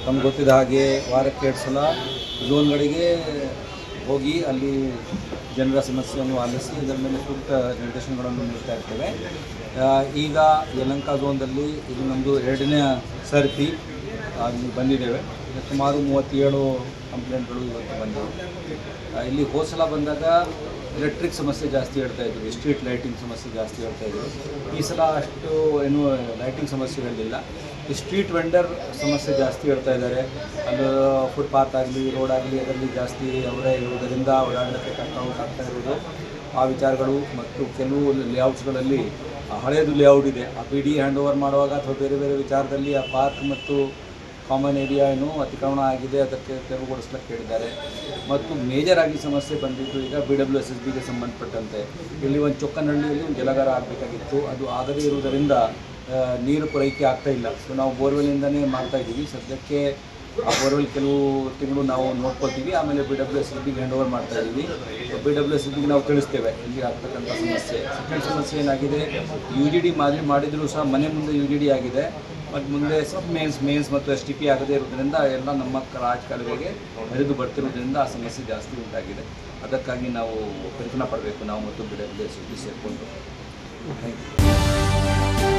ತಮ್ಗೆ ಗೊತ್ತಿದ್ದ ಹಾಗೆ ವಾರಕ್ಕೆ 2 ಸಲ ಝೋನ್ಗಳಿಗೆ ಹೋಗಿ ಅಲ್ಲಿ ಜನರ ಸಮಸ್ಯೆಯನ್ನು ಆಲಿಸಿ ಇದರ ಮೇಲೆ ಸೂಕ್ತ ನಿರ್ದೇಶನಗಳನ್ನು ನೀಡ್ತಾ ಇರ್ತೇವೆ. ಈಗ ಯಲಹಂಕ ಝೋನ್ದಲ್ಲಿ ಇದು ನಮ್ಮದು 2ನೇ ಸರ್ತಿ ಅಲ್ಲಿ ಬಂದಿದ್ದೇವೆ. ಸುಮಾರು 37 ಕಂಪ್ಲೇಂಟ್ಗಳು ಇವತ್ತು ಬಂದಿವೆ. ಇಲ್ಲಿ ಹೋದ ಸಲ ಬಂದಾಗ ಎಲೆಕ್ಟ್ರಿಕ್ ಸಮಸ್ಯೆ ಜಾಸ್ತಿ ಹೇಳ್ತಾಯಿದ್ರು, ಸ್ಟ್ರೀಟ್ ಲೈಟಿಂಗ್ ಸಮಸ್ಯೆ ಜಾಸ್ತಿ ಹೇಳ್ತಾಯಿದ್ರು. ಈ ಸಲ ಅಷ್ಟು ಏನು ಲೈಟಿಂಗ್ ಸಮಸ್ಯೆಗಳಿಲ್ಲ. ಈ ಸ್ಟ್ರೀಟ್ ವೆಂಡರ್ ಸಮಸ್ಯೆ ಜಾಸ್ತಿ ಹೇಳ್ತಾ ಇದ್ದಾರೆ. ಅದು ಫುಟ್ಪಾತ್ ಆಗಲಿ ರೋಡ್ ಆಗಲಿ ಅದರಲ್ಲಿ ಜಾಸ್ತಿ ಅವರೇ ಇರುವುದರಿಂದ ಓಡಾಡೋಕ್ಕೆ ಕಷ್ಟ ಆಗ್ತಾ ಇರೋದು ಆ ವಿಚಾರಗಳು. ಮತ್ತು ಕೆಲವು ಲೇಔಟ್ಸ್ಗಳಲ್ಲಿ ಹಳೆಯದು ಲೇಔಟ್ ಇದೆ, ಆ ಪಿ ಡಿ ಹ್ಯಾಂಡ್ ಓವರ್ ಮಾಡುವಾಗ ಅಥವಾ ಬೇರೆ ಬೇರೆ ವಿಚಾರದಲ್ಲಿ ಆ ಪಾರ್ಕ್ ಮತ್ತು ಕಾಮನ್ ಏರಿಯಾ ಏನು ಅತಿಕ್ರಮಣ ಆಗಿದೆ, ಅದಕ್ಕೆ ತೆರವುಗೊಳಿಸ್ಲಿಕ್ಕೆ ಹೇಳಿದ್ದಾರೆ. ಮತ್ತು ಮೇಜರ್ ಆಗಿ ಸಮಸ್ಯೆ ಬಂದಿದ್ದು ಈಗ BWSSBಗೆ ಸಂಬಂಧಪಟ್ಟಂತೆ ಇಲ್ಲಿ ಒಂದು ಚೊಕ್ಕನಹಳ್ಳಿಯಲ್ಲಿ ಒಂದು ಜಲಗಾರ ಆಗಬೇಕಾಗಿತ್ತು, ಅದು ಆಗದೇ ಇರುವುದರಿಂದ ನೀರು ಪೂರೈಕೆ ಆಗ್ತಾಯಿಲ್ಲ. ಸೊ ನಾವು ಬೋರ್ವೆಲ್ಲಿಂದನೇ ಮಾಡ್ತಾಯಿದ್ದೀವಿ. ಸದ್ಯಕ್ಕೆ ಆ ಬೋರ್ವೆಲ್ ಕೆಲವು ತಿಂಗಳು ನಾವು ನೋಡ್ಕೊಳ್ತೀವಿ, ಆಮೇಲೆ BWSSBಗೆ ಹ್ಯಾಂಡ್ ಓವರ್ ಮಾಡ್ತಾಯಿದ್ದೀವಿ. BWSSBಗೆ ನಾವು ತಿಳಿಸ್ತೇವೆ ಇಲ್ಲಿ ಆಗ್ತಕ್ಕಂಥ ಸಮಸ್ಯೆ. ಸೆಕೆಂಡ್ ಸಮಸ್ಯೆ ಏನಾಗಿದೆ, UGD ಮಾದರಿ ಮಾಡಿದರೂ ಸಹ ಮನೆ ಮುಂದೆ UGD ಆಗಿದೆ, ಮತ್ತು ಮುಂದೆ ಸಬ್ ಮೇನ್ಸ್ ಮತ್ತು STP ಆಗದೇ ಇರೋದ್ರಿಂದ ಎಲ್ಲ ನಮ್ಮ ಕಾಲುವೆಗೆ ಹರಿದು ಬರ್ತಿರೋದ್ರಿಂದ ಆ ಸಮಸ್ಯೆ ಜಾಸ್ತಿ ಉಂಟಾಗಿದೆ. ಅದಕ್ಕಾಗಿ ನಾವು ಪ್ರಯತ್ನ ಪಡಬೇಕು, ನಾವು ಮತ್ತು BWSSB ಸೇರಿಕೊಂಡು. Thank you.